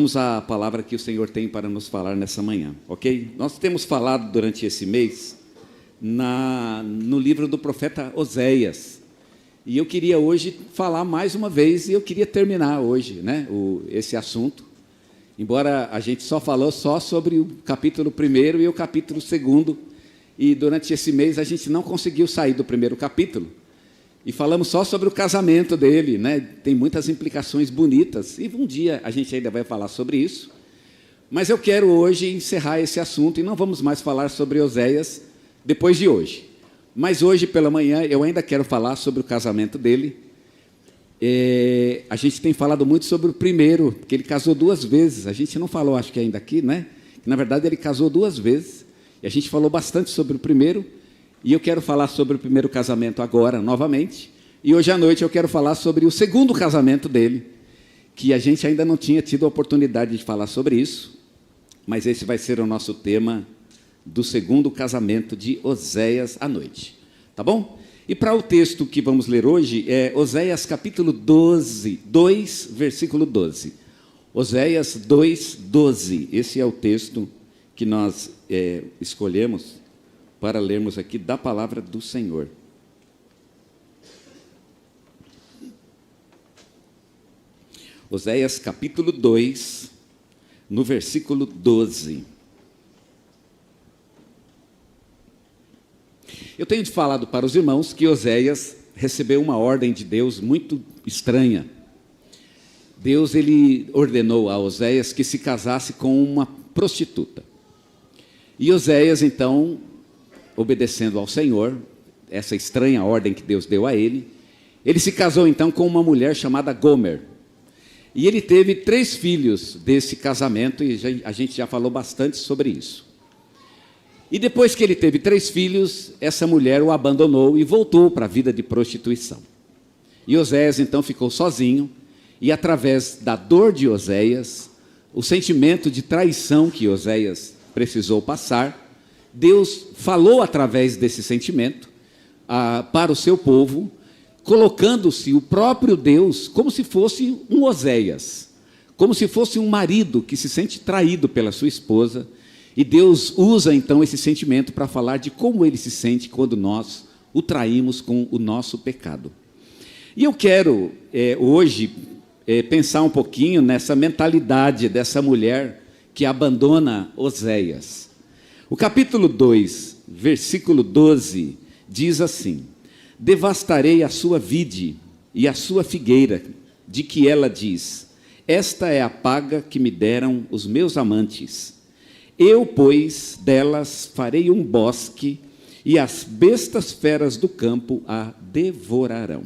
Vamos à palavra que o Senhor tem para nos falar nessa manhã, ok? Nós temos falado durante esse mês no livro do profeta Oséias. E eu queria hoje falar mais uma vez, e eu queria terminar hoje, esse assunto. Embora a gente só falou sobre o capítulo 1 e o capítulo 2, e durante esse mês a gente não conseguiu sair do primeiro capítulo. E falamos só sobre o casamento dele, Tem muitas implicações bonitas, e um dia a gente ainda vai falar sobre isso. Mas eu quero hoje encerrar esse assunto, e não vamos mais falar sobre Oséias depois de hoje. Mas hoje pela manhã eu ainda quero falar sobre o casamento dele. A gente tem falado muito sobre o primeiro, porque ele casou 2 vezes. A gente não falou, acho que ainda aqui, que na verdade ele casou 2 vezes, e a gente falou bastante sobre o primeiro. E eu quero falar sobre o primeiro casamento agora, novamente. E hoje à noite eu quero falar sobre o segundo casamento dele, que a gente ainda não tinha tido a oportunidade de falar sobre isso, mas esse vai ser o nosso tema do segundo casamento de Oséias à noite. Tá bom? E para o texto que vamos ler hoje, é Oséias capítulo 2, versículo 12. Oséias 2, 12. Esse é o texto que nós escolhemos para lermos aqui da palavra do Senhor. Oséias capítulo 2, no versículo 12. Eu tenho falado para os irmãos que Oséias recebeu uma ordem de Deus muito estranha. Deus ele ordenou a Oséias que se casasse com uma prostituta. E Oséias, então, obedecendo ao Senhor, essa estranha ordem que Deus deu a ele, ele se casou então com uma mulher chamada Gomer. E ele teve 3 filhos desse casamento, e a gente já falou bastante sobre isso. E depois que ele teve 3 filhos, essa mulher o abandonou e voltou para a vida de prostituição. E Oséias então ficou sozinho, e através da dor de Oséias, o sentimento de traição que Oséias precisou passar, Deus falou através desse sentimento para o seu povo, colocando-se o próprio Deus como se fosse um Oséias, como se fosse um marido que se sente traído pela sua esposa, e Deus usa então esse sentimento para falar de como ele se sente quando nós o traímos com o nosso pecado. E eu quero hoje pensar um pouquinho nessa mentalidade dessa mulher que abandona Oséias. O capítulo 2, versículo 12, diz assim: devastarei a sua vide e a sua figueira, de que ela diz, esta é a paga que me deram os meus amantes. Eu, pois, delas farei um bosque, e as bestas feras do campo a devorarão.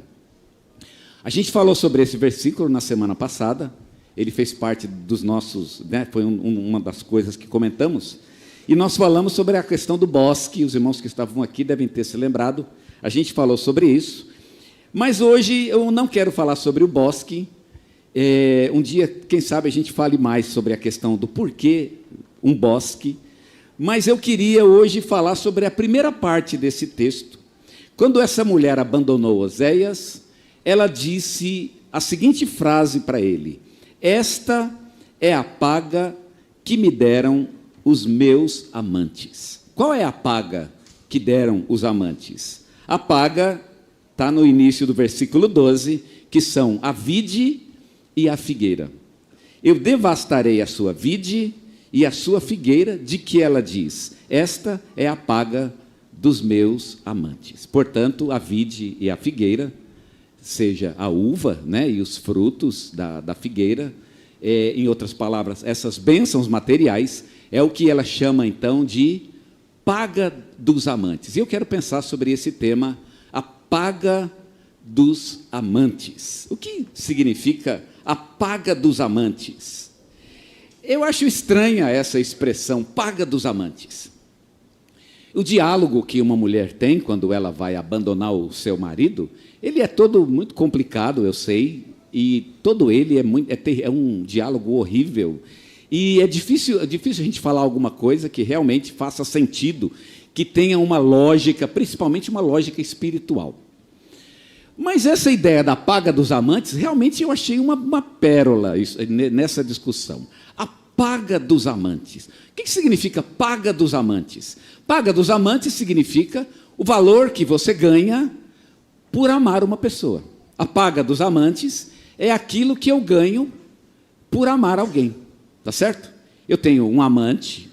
A gente falou sobre esse versículo na semana passada, ele fez parte dos nossos, foi uma das coisas que comentamos. E nós falamos sobre a questão do bosque, os irmãos que estavam aqui devem ter se lembrado, a gente falou sobre isso, mas hoje eu não quero falar sobre o bosque, um dia, quem sabe, a gente fale mais sobre a questão do porquê um bosque, mas eu queria hoje falar sobre a primeira parte desse texto. Quando essa mulher abandonou Oséias, ela disse a seguinte frase para ele: esta é a paga que me deram os meus amantes. Qual é a paga que deram os amantes? A paga está no início do versículo 12, que são a vide e a figueira. Eu devastarei a sua vide e a sua figueira, de que ela diz, esta é a paga dos meus amantes. Portanto, a vide e a figueira, seja a uva, e os frutos da figueira, em outras palavras, essas bênçãos materiais, é o que ela chama, então, de paga dos amantes. E eu quero pensar sobre esse tema, a paga dos amantes. O que significa a paga dos amantes? Eu acho estranha essa expressão, paga dos amantes. O diálogo que uma mulher tem quando ela vai abandonar o seu marido, ele é todo muito complicado, eu sei, e todo ele é um diálogo horrível. E é difícil a gente falar alguma coisa que realmente faça sentido, que tenha uma lógica, principalmente uma lógica espiritual. Mas essa ideia da paga dos amantes, realmente eu achei uma pérola nessa discussão. A paga dos amantes. O que significa paga dos amantes? Paga dos amantes significa o valor que você ganha por amar uma pessoa. A paga dos amantes é aquilo que eu ganho por amar alguém. Tá certo? Eu tenho um amante,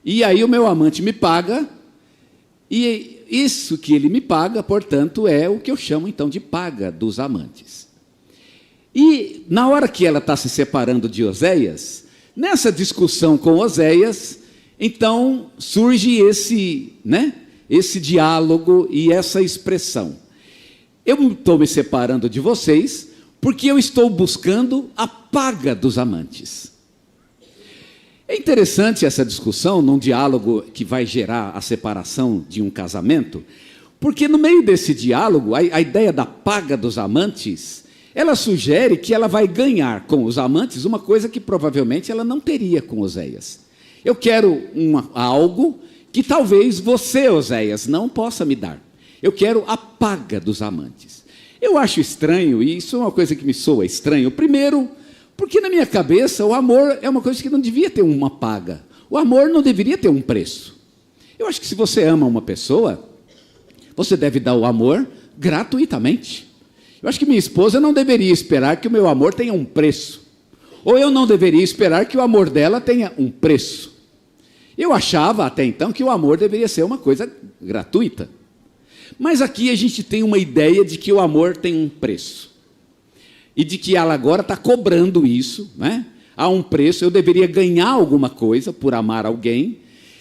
e aí o meu amante me paga, e isso que ele me paga, portanto, é o que eu chamo então de paga dos amantes. E na hora que ela está se separando de Oséias, nessa discussão com Oséias, então surge esse diálogo e essa expressão. Eu estou me separando de vocês porque eu estou buscando a paga dos amantes. É interessante essa discussão, num diálogo que vai gerar a separação de um casamento, porque no meio desse diálogo, a ideia da paga dos amantes, ela sugere que ela vai ganhar com os amantes uma coisa que provavelmente ela não teria com Oséias. Eu quero algo que talvez você, Oséias, não possa me dar. Eu quero a paga dos amantes. Eu acho estranho, e isso é uma coisa que me soa estranho. Primeiro, porque na minha cabeça o amor é uma coisa que não devia ter uma paga. O amor não deveria ter um preço. Eu acho que se você ama uma pessoa, você deve dar o amor gratuitamente. Eu acho que minha esposa não deveria esperar que o meu amor tenha um preço. Ou eu não deveria esperar que o amor dela tenha um preço. Eu achava até então que o amor deveria ser uma coisa gratuita. Mas aqui a gente tem uma ideia de que o amor tem um preço. E de que ela agora está cobrando isso, né? Há um preço, eu deveria ganhar alguma coisa por amar alguém,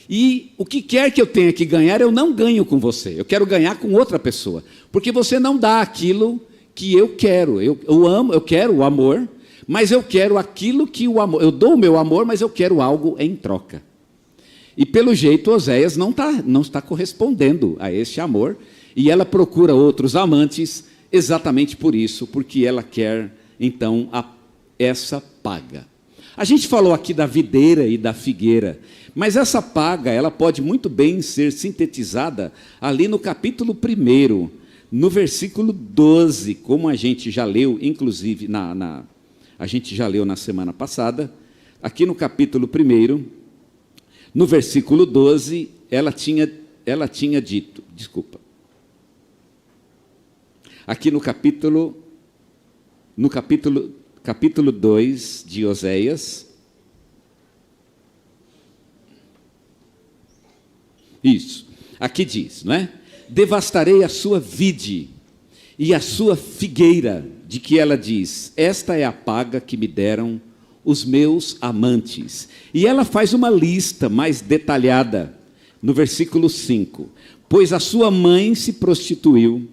e o que quer que eu tenha que ganhar, eu não ganho com você, eu quero ganhar com outra pessoa, porque você não dá aquilo que eu quero. Eu amo, eu quero o amor, mas eu quero aquilo que o amor, eu dou o meu amor, mas eu quero algo em troca. E pelo jeito Oséias não está correspondendo a esse amor, e ela procura outros amantes, exatamente por isso, porque ela quer, então, essa paga. A gente falou aqui da videira e da figueira, mas essa paga, ela pode muito bem ser sintetizada ali no capítulo 1, no versículo 12, como a gente já leu, inclusive, a gente já leu na semana passada, aqui no capítulo 1, no versículo 12, ela tinha dito, aqui no capítulo 2 de Oséias, isso, aqui diz, não é? Devastarei a sua vide e a sua figueira, de que ela diz, esta é a paga que me deram os meus amantes. E ela faz uma lista mais detalhada, no versículo 5, pois a sua mãe se prostituiu,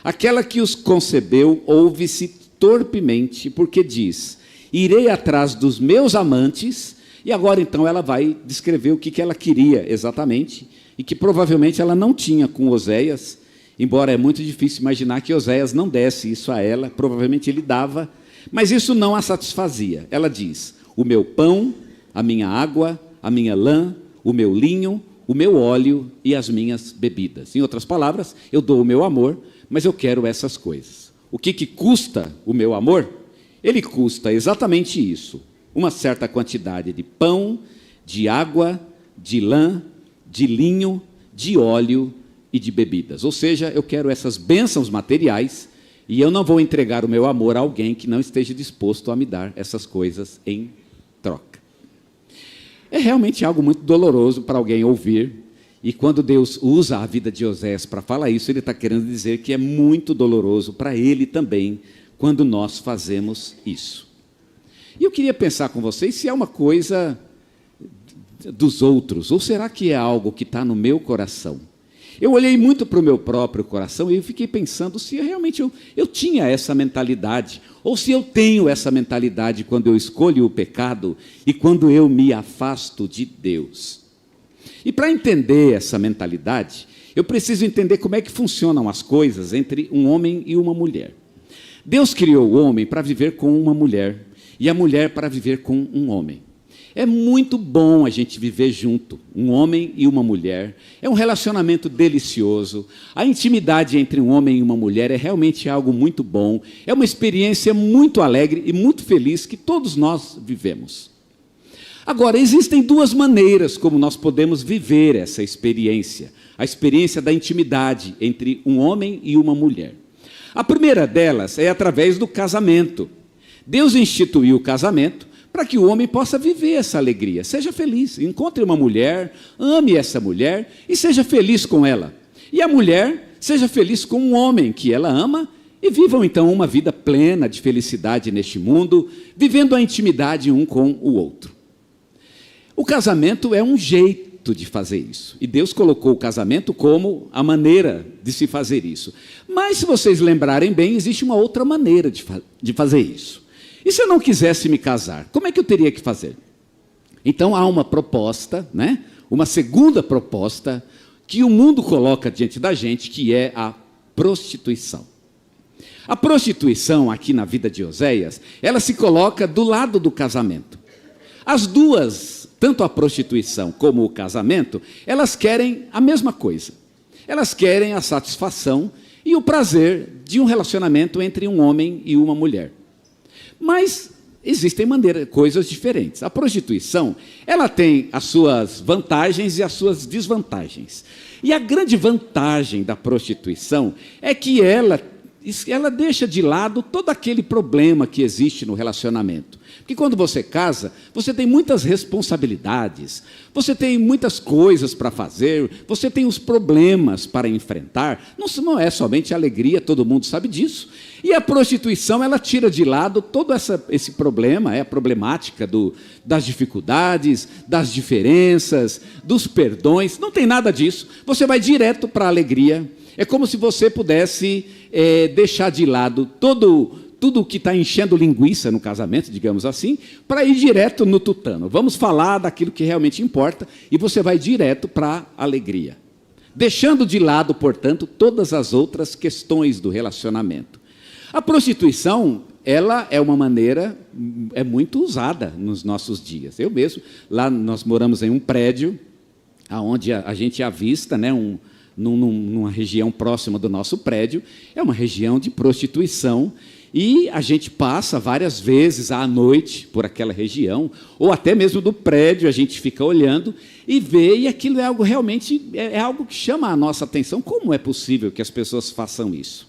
aquela que os concebeu ouve-se torpemente, porque diz, irei atrás dos meus amantes, e agora então ela vai descrever o que ela queria exatamente, e que provavelmente ela não tinha com Oséias, embora é muito difícil imaginar que Oséias não desse isso a ela, provavelmente ele dava, mas isso não a satisfazia. Ela diz, o meu pão, a minha água, a minha lã, o meu linho, o meu óleo e as minhas bebidas. Em outras palavras, eu dou o meu amor, mas eu quero essas coisas. O que custa o meu amor? Ele custa exatamente isso, uma certa quantidade de pão, de água, de lã, de linho, de óleo e de bebidas. Ou seja, eu quero essas bênçãos materiais e eu não vou entregar o meu amor a alguém que não esteja disposto a me dar essas coisas em troca. É realmente algo muito doloroso para alguém ouvir. E quando Deus usa a vida de Oséias para falar isso, Ele está querendo dizer que é muito doloroso para ele também, quando nós fazemos isso. E eu queria pensar com vocês se é uma coisa dos outros, ou será que é algo que está no meu coração? Eu olhei muito para o meu próprio coração e eu fiquei pensando se realmente eu tinha essa mentalidade, ou se eu tenho essa mentalidade quando eu escolho o pecado e quando eu me afasto de Deus. E para entender essa mentalidade, eu preciso entender como é que funcionam as coisas entre um homem e uma mulher. Deus criou o homem para viver com uma mulher e a mulher para viver com um homem. É muito bom a gente viver junto, um homem e uma mulher. É um relacionamento delicioso. A intimidade entre um homem e uma mulher é realmente algo muito bom. É uma experiência muito alegre e muito feliz que todos nós vivemos. Agora, existem duas maneiras como nós podemos viver essa experiência. A experiência da intimidade entre um homem e uma mulher. A primeira delas é através do casamento. Deus instituiu o casamento para que o homem possa viver essa alegria. Seja feliz, encontre uma mulher, ame essa mulher e seja feliz com ela. E a mulher seja feliz com um homem que ela ama e vivam então uma vida plena de felicidade neste mundo, vivendo a intimidade um com o outro. O casamento é um jeito de fazer isso. E Deus colocou o casamento como a maneira de se fazer isso. Mas, se vocês lembrarem bem, existe uma outra maneira de fazer isso. E se eu não quisesse me casar, como é que eu teria que fazer? Então, há uma proposta, né? Uma segunda proposta, que o mundo coloca diante da gente, que é a prostituição. A prostituição, aqui na vida de Oséias, ela se coloca do lado do casamento. As duas, tanto a prostituição como o casamento, elas querem a mesma coisa. Elas querem a satisfação e o prazer de um relacionamento entre um homem e uma mulher. Mas existem coisas diferentes. A prostituição, ela tem as suas vantagens e as suas desvantagens. E a grande vantagem da prostituição é que ela deixa de lado todo aquele problema que existe no relacionamento. Porque quando você casa, você tem muitas responsabilidades, você tem muitas coisas para fazer, você tem os problemas para enfrentar. Não é somente alegria, todo mundo sabe disso. E a prostituição, ela tira de lado todo esse problema, a problemática das dificuldades, das diferenças, dos perdões. Não tem nada disso. Você vai direto para a alegria. É como se você pudesse deixar de lado tudo que está enchendo linguiça no casamento, digamos assim, para ir direto no tutano. Vamos falar daquilo que realmente importa e você vai direto para a alegria. Deixando de lado, portanto, todas as outras questões do relacionamento. A prostituição, ela é uma maneira, muito usada nos nossos dias. Eu mesmo, lá nós moramos em um prédio, onde a gente avista, né, numa região próxima do nosso prédio, é uma região de prostituição, e a gente passa várias vezes à noite por aquela região, ou até mesmo do prédio, a gente fica olhando e vê, e aquilo é algo realmente, é algo que chama a nossa atenção. Como é possível que as pessoas façam isso?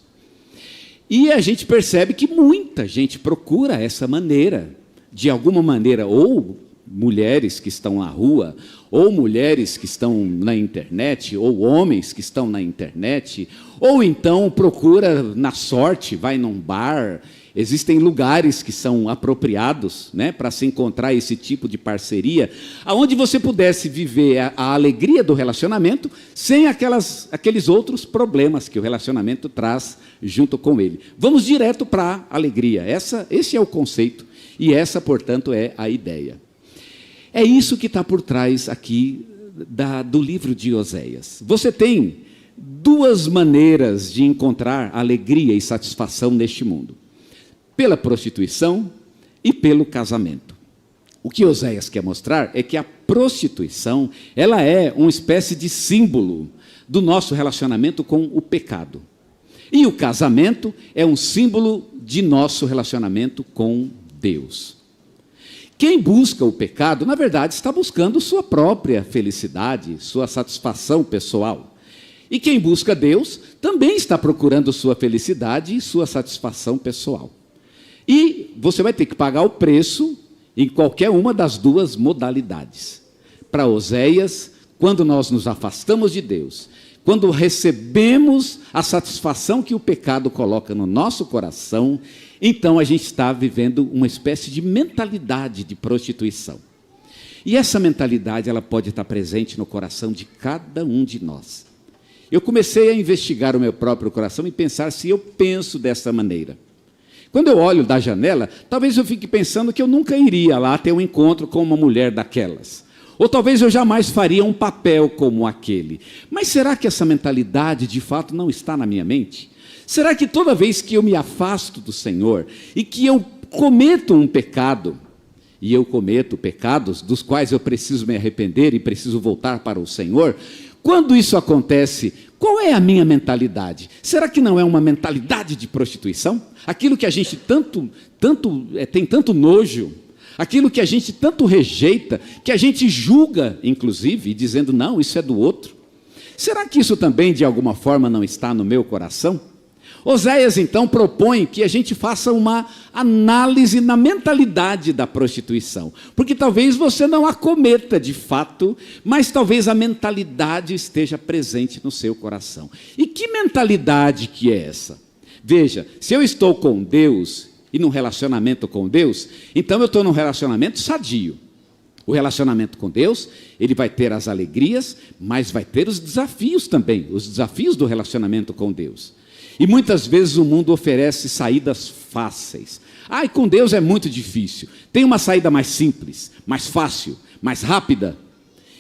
E a gente percebe que muita gente procura essa maneira, de alguma maneira, ou mulheres que estão na rua, ou mulheres que estão na internet, ou homens que estão na internet, ou então procura na sorte, vai num bar. Existem lugares que são apropriados, né, para se encontrar esse tipo de parceria, aonde você pudesse viver a alegria do relacionamento sem aqueles outros problemas que o relacionamento traz junto com ele. Vamos direto para a alegria. Esse é o conceito e essa, portanto, é a ideia. É isso que está por trás aqui do livro de Oséias. Você tem duas maneiras de encontrar alegria e satisfação neste mundo: pela prostituição e pelo casamento. O que Oséias quer mostrar é que a prostituição, ela é uma espécie de símbolo do nosso relacionamento com o pecado. E o casamento é um símbolo de nosso relacionamento com Deus. Quem busca o pecado, na verdade, está buscando sua própria felicidade, sua satisfação pessoal. E quem busca Deus também está procurando sua felicidade e sua satisfação pessoal. E você vai ter que pagar o preço em qualquer uma das duas modalidades. Para Oséias, quando nós nos afastamos de Deus, quando recebemos a satisfação que o pecado coloca no nosso coração, então a gente está vivendo uma espécie de mentalidade de prostituição. E essa mentalidade, ela pode estar presente no coração de cada um de nós. Eu comecei a investigar o meu próprio coração e pensar se eu penso dessa maneira. Quando eu olho da janela, talvez eu fique pensando que eu nunca iria lá ter um encontro com uma mulher daquelas. Ou talvez eu jamais faria um papel como aquele. Mas será que essa mentalidade de fato não está na minha mente? Será que toda vez que eu me afasto do Senhor e que eu cometo um pecado, e eu cometo pecados dos quais eu preciso me arrepender e preciso voltar para o Senhor, quando isso acontece, qual é a minha mentalidade? Será que não é uma mentalidade de prostituição? Aquilo que a gente tem tanto nojo, aquilo que a gente tanto rejeita, que a gente julga, inclusive, dizendo, não, isso é do outro. Será que isso também, de alguma forma, não está no meu coração? Oséias, então, propõe que a gente faça uma análise na mentalidade da prostituição, porque talvez você não a cometa de fato, mas talvez a mentalidade esteja presente no seu coração. E que mentalidade que é essa? Veja, se eu estou com Deus e num relacionamento com Deus, então eu estou num relacionamento sadio. O relacionamento com Deus, ele vai ter as alegrias, mas vai ter os desafios também, os desafios do relacionamento com Deus. E muitas vezes o mundo oferece saídas fáceis. E com Deus é muito difícil. Tem uma saída mais simples, mais fácil, mais rápida.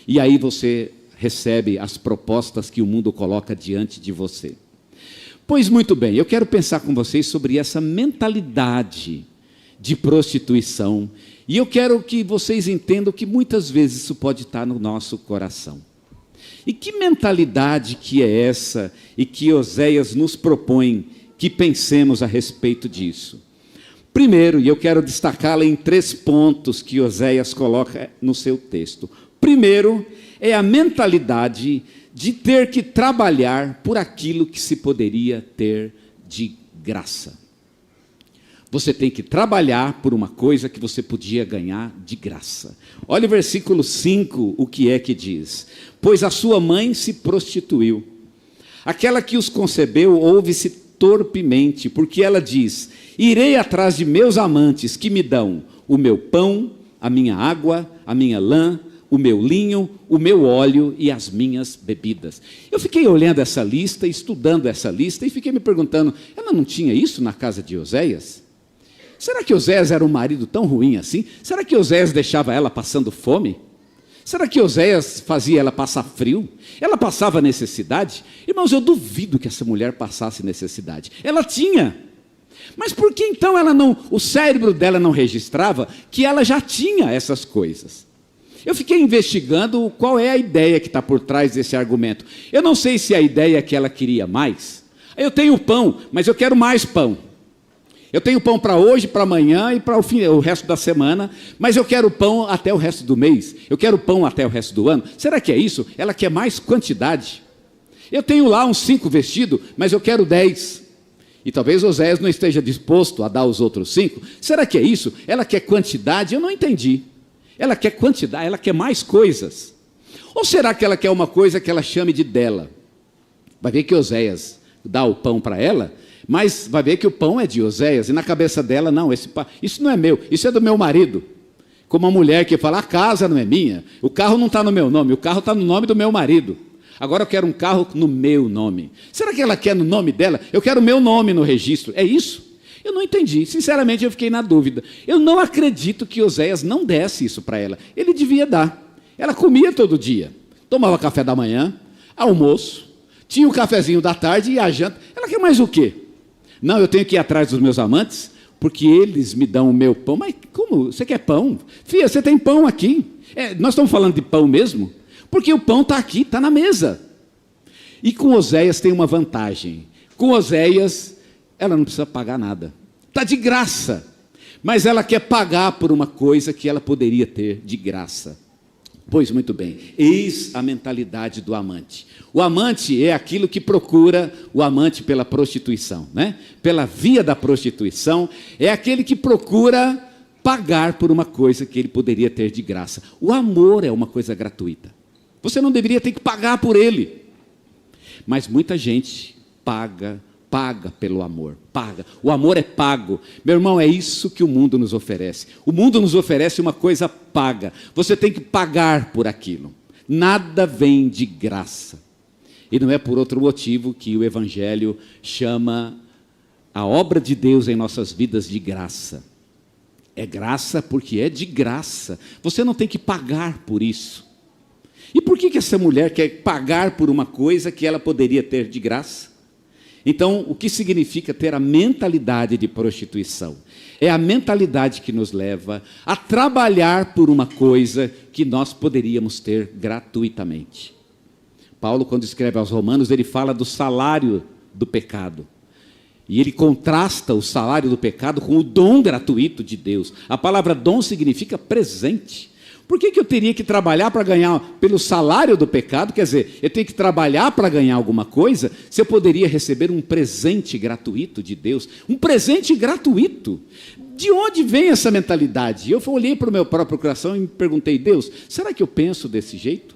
E aí você recebe as propostas que o mundo coloca diante de você. Pois muito bem, eu quero pensar com vocês sobre essa mentalidade de prostituição. E eu quero que vocês entendam que muitas vezes isso pode estar no nosso coração. E que mentalidade que é essa e que Oséias nos propõe que pensemos a respeito disso? Primeiro, e eu quero destacá-la em 3 pontos que Oséias coloca no seu texto. Primeiro, é a mentalidade de ter que trabalhar por aquilo que se poderia ter de graça. Você tem que trabalhar por uma coisa que você podia ganhar de graça. Olha o versículo 5, o que é que diz? Pois a sua mãe se prostituiu. Aquela que os concebeu ouve-se torpemente, porque ela diz, irei atrás de meus amantes que me dão o meu pão, a minha água, a minha lã, o meu linho, o meu óleo e as minhas bebidas. Eu fiquei olhando essa lista, estudando essa lista, e fiquei me perguntando, ela não tinha isso na casa de Oséias? Será que Oséias era um marido tão ruim assim? Será que Oséias deixava ela passando fome? Será que Oséias fazia ela passar frio? Ela passava necessidade? Irmãos, eu duvido que essa mulher passasse necessidade. Ela tinha. Mas por que então o cérebro dela não registrava que ela já tinha essas coisas? Eu fiquei investigando qual é a ideia que está por trás desse argumento. Eu não sei se a ideia é que ela queria mais. Eu tenho pão, mas eu quero mais pão. Eu tenho pão para hoje, para amanhã e para o resto da semana, mas eu quero pão até o resto do mês, eu quero pão até o resto do ano. Será que é isso? Ela quer mais quantidade. Eu tenho lá uns 5 vestidos, mas eu quero 10. E talvez Oséias não esteja disposto a dar os outros 5. Será que é isso? Ela quer quantidade? Eu não entendi. Ela quer quantidade, ela quer mais coisas. Ou será que ela quer uma coisa que ela chame de dela? Vai ver que Oséias dá o pão para ela, mas vai ver que o pão é de Oséias, e na cabeça dela, não, isso não é meu, isso é do meu marido. Como uma mulher que fala, a casa não é minha, o carro não está no meu nome, o carro está no nome do meu marido. Agora eu quero um carro no meu nome. Será que ela quer no nome dela? Eu quero o meu nome no registro. É isso? Eu não entendi, sinceramente eu fiquei na dúvida. Eu não acredito que Oséias não desse isso para ela. Ele devia dar. Ela comia todo dia, tomava café da manhã, almoço, tinha o cafezinho da tarde e a janta. Ela quer mais o quê? Não, eu tenho que ir atrás dos meus amantes, porque eles me dão o meu pão. Mas como? Você quer pão? Filha, você tem pão aqui. Nós estamos falando de pão mesmo? Porque o pão está aqui, está na mesa. E com Oséias tem uma vantagem. Com Oséias, ela não precisa pagar nada. Está de graça. Mas ela quer pagar por uma coisa que ela poderia ter de graça. Pois muito bem, eis a mentalidade do amante. O amante é aquilo que procura o amante pela prostituição, né? Pela via da prostituição, é aquele que procura pagar por uma coisa que ele poderia ter de graça. O amor é uma coisa gratuita. Você não deveria ter que pagar por ele. Mas muita gente paga pelo amor, paga. O amor é pago. Meu irmão, é isso que o mundo nos oferece. O mundo nos oferece uma coisa paga. Você tem que pagar por aquilo. Nada vem de graça. E não é por outro motivo que o Evangelho chama a obra de Deus em nossas vidas de graça. É graça porque é de graça. Você não tem que pagar por isso. E por que essa mulher quer pagar por uma coisa que ela poderia ter de graça? Então, o que significa ter a mentalidade de prostituição? É a mentalidade que nos leva a trabalhar por uma coisa que nós poderíamos ter gratuitamente. Paulo, quando escreve aos Romanos, ele fala do salário do pecado. E ele contrasta o salário do pecado com o dom gratuito de Deus. A palavra dom significa presente. Por que eu teria que trabalhar para ganhar pelo salário do pecado? Quer dizer, eu tenho que trabalhar para ganhar alguma coisa, se eu poderia receber um presente gratuito de Deus. Um presente gratuito. De onde vem essa mentalidade? Eu olhei para o meu próprio coração e me perguntei, Deus, será que eu penso desse jeito?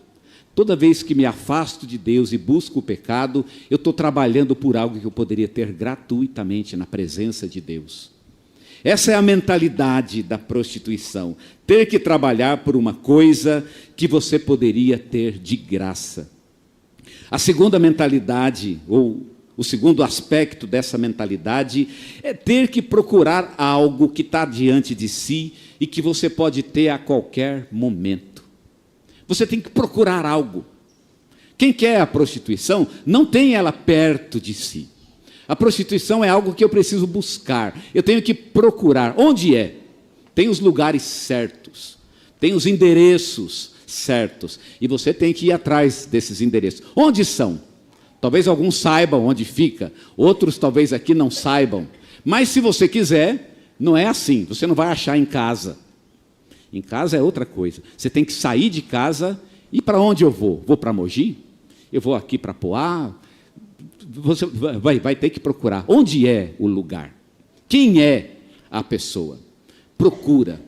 Toda vez que me afasto de Deus e busco o pecado, eu estou trabalhando por algo que eu poderia ter gratuitamente na presença de Deus. Essa é a mentalidade da prostituição. Ter que trabalhar por uma coisa que você poderia ter de graça. A segunda mentalidade, ou o segundo aspecto dessa mentalidade, é ter que procurar algo que está diante de si e que você pode ter a qualquer momento. Você tem que procurar algo. Quem quer a prostituição, não tem ela perto de si. A prostituição é algo que eu preciso buscar. Eu tenho que procurar. Onde é? Tem os lugares certos. Tem os endereços certos. E você tem que ir atrás desses endereços. Onde são? Talvez alguns saibam onde fica. Outros talvez aqui não saibam. Mas se você quiser, não é assim. Você não vai achar em casa. Em casa é outra coisa. Você tem que sair de casa e para onde eu vou? Vou para Mogi? Eu vou aqui para Poá? Você vai ter que procurar. Onde é o lugar? Quem é a pessoa? Procura.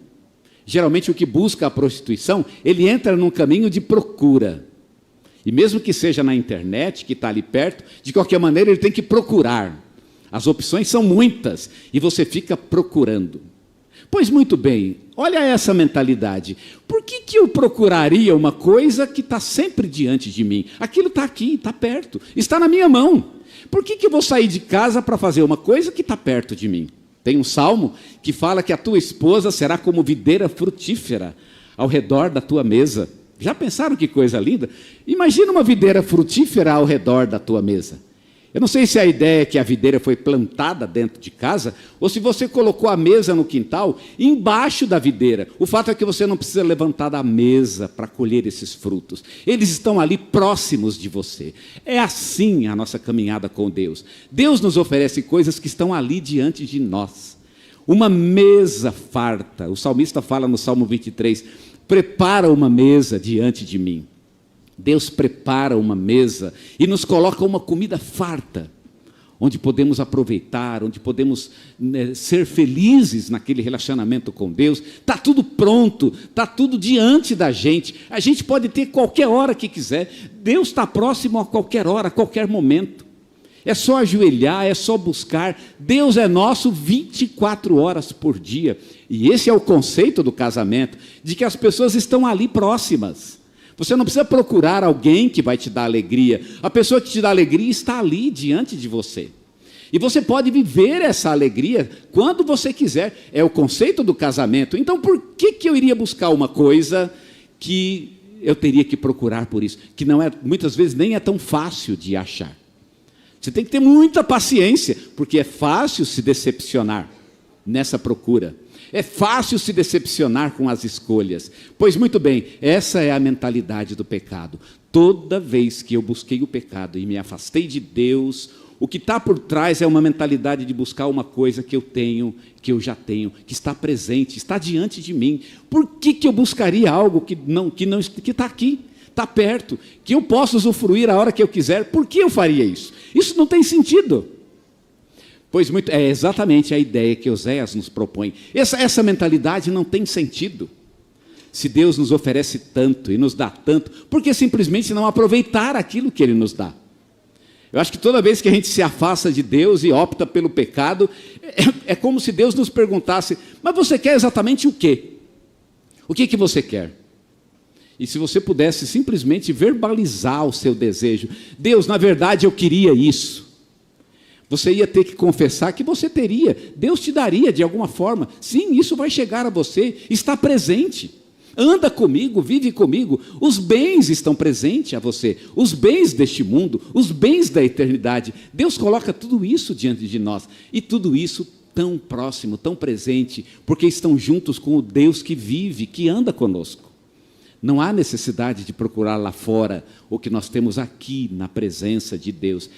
Geralmente o que busca a prostituição, ele entra num caminho de procura. E mesmo que seja na internet, que está ali perto, de qualquer maneira ele tem que procurar. As opções são muitas e você fica procurando. Pois muito bem, olha essa mentalidade. Por que eu procuraria uma coisa que está sempre diante de mim? Aquilo está aqui, está perto, está na minha mão. Por que eu vou sair de casa para fazer uma coisa que está perto de mim? Tem um salmo que fala que a tua esposa será como videira frutífera ao redor da tua mesa. Já pensaram que coisa linda? Imagina uma videira frutífera ao redor da tua mesa. Eu não sei se a ideia é que a videira foi plantada dentro de casa, ou se você colocou a mesa no quintal, embaixo da videira. O fato é que você não precisa levantar da mesa para colher esses frutos. Eles estão ali próximos de você. É assim a nossa caminhada com Deus. Deus nos oferece coisas que estão ali diante de nós. Uma mesa farta. O salmista fala no Salmo 23, prepara uma mesa diante de mim. Deus prepara uma mesa e nos coloca uma comida farta, onde podemos aproveitar, onde podemos ser felizes naquele relacionamento com Deus. Está tudo pronto, está tudo diante da gente. A gente pode ter qualquer hora que quiser. Deus está próximo a qualquer hora, a qualquer momento. É só ajoelhar, é só buscar. Deus é nosso 24 horas por dia. E esse é o conceito do casamento, de que as pessoas estão ali próximas. Você não precisa procurar alguém que vai te dar alegria. A pessoa que te dá alegria está ali diante de você. E você pode viver essa alegria quando você quiser. É o conceito do casamento. Então, por que eu iria buscar uma coisa que eu teria que procurar por isso? Que não é, muitas vezes nem é tão fácil de achar. Você tem que ter muita paciência, porque é fácil se decepcionar nessa procura. É fácil se decepcionar com as escolhas. Pois muito bem, essa é a mentalidade do pecado. Toda vez que eu busquei o pecado e me afastei de Deus, o que está por trás é uma mentalidade de buscar uma coisa que eu tenho, que eu já tenho, que está presente, está diante de mim. Por que eu buscaria algo que está aqui, está perto, que eu posso usufruir a hora que eu quiser? Por que eu faria isso? Isso não tem sentido. Pois muito, é exatamente a ideia que Oséias nos propõe. Essa mentalidade não tem sentido. Se Deus nos oferece tanto e nos dá tanto, por que simplesmente não aproveitar aquilo que Ele nos dá? Eu acho que toda vez que a gente se afasta de Deus e opta pelo pecado, é como se Deus nos perguntasse, mas você quer exatamente o quê? O que você quer? E se você pudesse simplesmente verbalizar o seu desejo, Deus, na verdade eu queria isso. Você ia ter que confessar que você teria. Deus te daria de alguma forma. Sim, isso vai chegar a você, está presente. anda comigo, vive comigo. Os bens estão presentes a você, os bens deste mundo, os bens da eternidade. Deus coloca tudo isso diante de nós, e tudo isso tão próximo, tão presente, porque estão juntos com o Deus que vive, que anda conosco. Não há necessidade de procurar lá fora o que nós temos aqui na presença de Deus.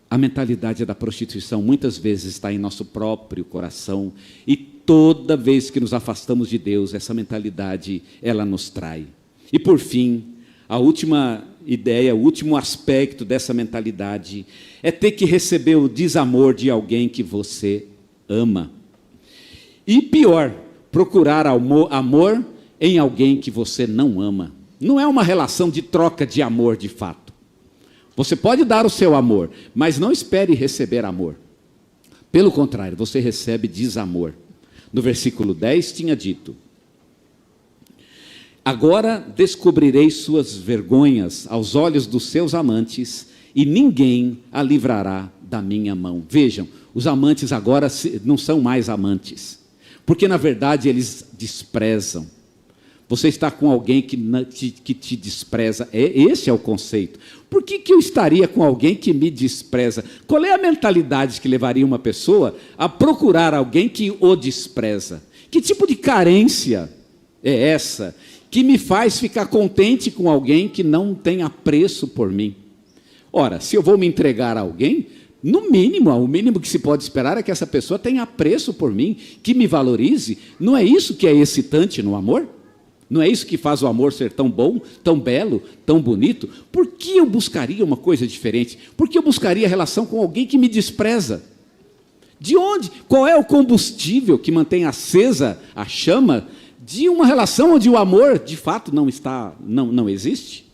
A mentalidade da prostituição muitas vezes está em nosso próprio coração, e toda vez que nos afastamos de Deus, essa mentalidade, ela nos trai. E por fim, a última ideia, o último aspecto dessa mentalidade é ter que receber o desamor de alguém que você ama. E pior, procurar amor em alguém que você não ama. Não é uma relação de troca de amor de fato. Você pode dar o seu amor, mas não espere receber amor. Pelo contrário, você recebe desamor. No versículo 10 tinha dito: agora descobrirei suas vergonhas aos olhos dos seus amantes, e ninguém a livrará da minha mão. Vejam, os amantes agora não são mais amantes, porque na verdade eles desprezam. Você está com alguém que te despreza. Esse é o conceito. Por que eu estaria com alguém que me despreza? Qual é a mentalidade que levaria uma pessoa a procurar alguém que o despreza? Que tipo de carência é essa que me faz ficar contente com alguém que não tem apreço por mim? Ora, se eu vou me entregar a alguém, no mínimo, o mínimo que se pode esperar é que essa pessoa tenha apreço por mim, que me valorize. Não é isso que é excitante no amor? Não é isso que faz o amor ser tão bom, tão belo, tão bonito? Por que eu buscaria uma coisa diferente? Por que eu buscaria relação com alguém que me despreza? De onde? Qual é o combustível que mantém acesa a chama de uma relação onde o amor, de fato, não existe?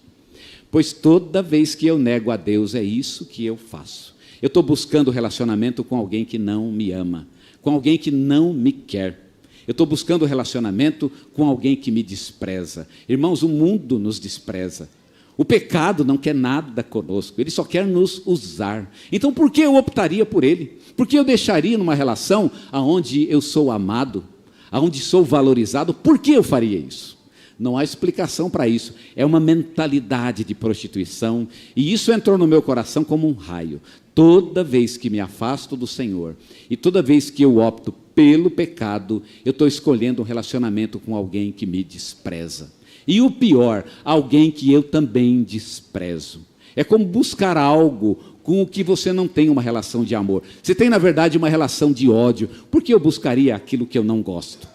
Pois toda vez que eu nego a Deus, é isso que eu faço. Eu estou buscando relacionamento com alguém que não me ama, com alguém que não me quer. Eu estou buscando relacionamento com alguém que me despreza. Irmãos, o mundo nos despreza. O pecado não quer nada conosco, ele só quer nos usar. Então, por que eu optaria por ele? Por que eu deixaria numa relação onde eu sou amado, onde sou valorizado? Por que eu faria isso? Não há explicação para isso. É uma mentalidade de prostituição, e isso entrou no meu coração como um raio. Toda vez que me afasto do Senhor, e toda vez que eu opto pelo pecado, eu estou escolhendo um relacionamento com alguém que me despreza. E o pior, alguém que eu também desprezo. É como buscar algo com o que você não tem uma relação de amor. Você tem, na verdade, uma relação de ódio. Por que eu buscaria aquilo que eu não gosto?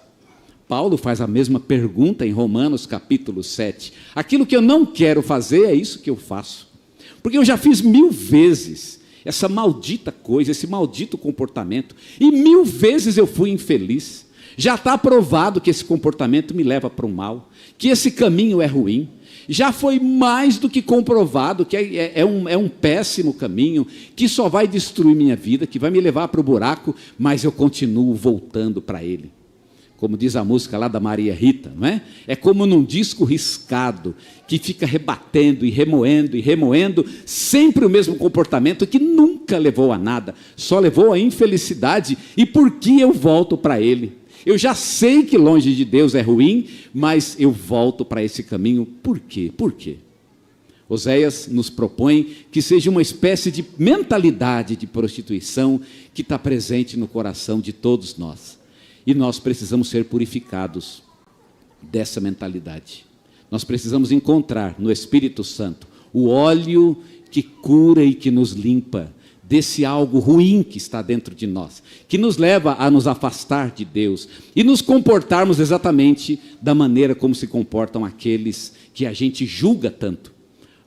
Paulo faz a mesma pergunta em Romanos capítulo 7. Aquilo que eu não quero fazer, é isso que eu faço. Porque eu já fiz 1000 vezes essa maldita coisa, esse maldito comportamento, e 1000 vezes eu fui infeliz. Já está provado que esse comportamento me leva para o mal, que esse caminho é ruim. Já foi mais do que comprovado que é um péssimo caminho, que só vai destruir minha vida, que vai me levar para o buraco, mas eu continuo voltando para ele. Como diz a música lá da Maria Rita, não é? É como num disco riscado, que fica rebatendo e remoendo, sempre o mesmo comportamento que nunca levou a nada, só levou a infelicidade. E por que eu volto para ele? Eu já sei que longe de Deus é ruim, mas eu volto para esse caminho. Por quê? Por quê? Oséias nos propõe que seja uma espécie de mentalidade de prostituição que está presente no coração de todos nós. E nós precisamos ser purificados dessa mentalidade. Nós precisamos encontrar no Espírito Santo o óleo que cura e que nos limpa desse algo ruim que está dentro de nós, que nos leva a nos afastar de Deus e nos comportarmos exatamente da maneira como se comportam aqueles que a gente julga tanto.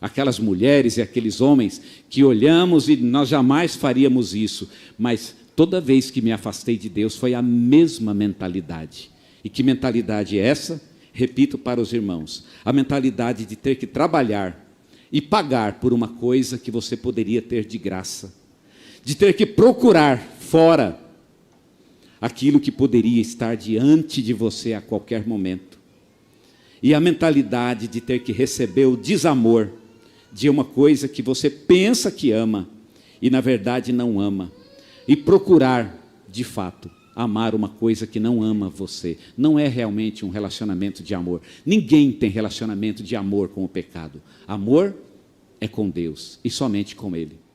Aquelas mulheres e aqueles homens que olhamos e nós jamais faríamos isso, mas toda vez que me afastei de Deus foi a mesma mentalidade. E que mentalidade é essa? Repito para os irmãos, a mentalidade de ter que trabalhar e pagar por uma coisa que você poderia ter de graça, de ter que procurar fora aquilo que poderia estar diante de você a qualquer momento, e a mentalidade de ter que receber o desamor de uma coisa que você pensa que ama e na verdade não ama, e procurar de fato amar uma coisa que não ama você. Não é realmente um relacionamento de amor. Ninguém tem relacionamento de amor com o pecado. Amor é com Deus e somente com Ele.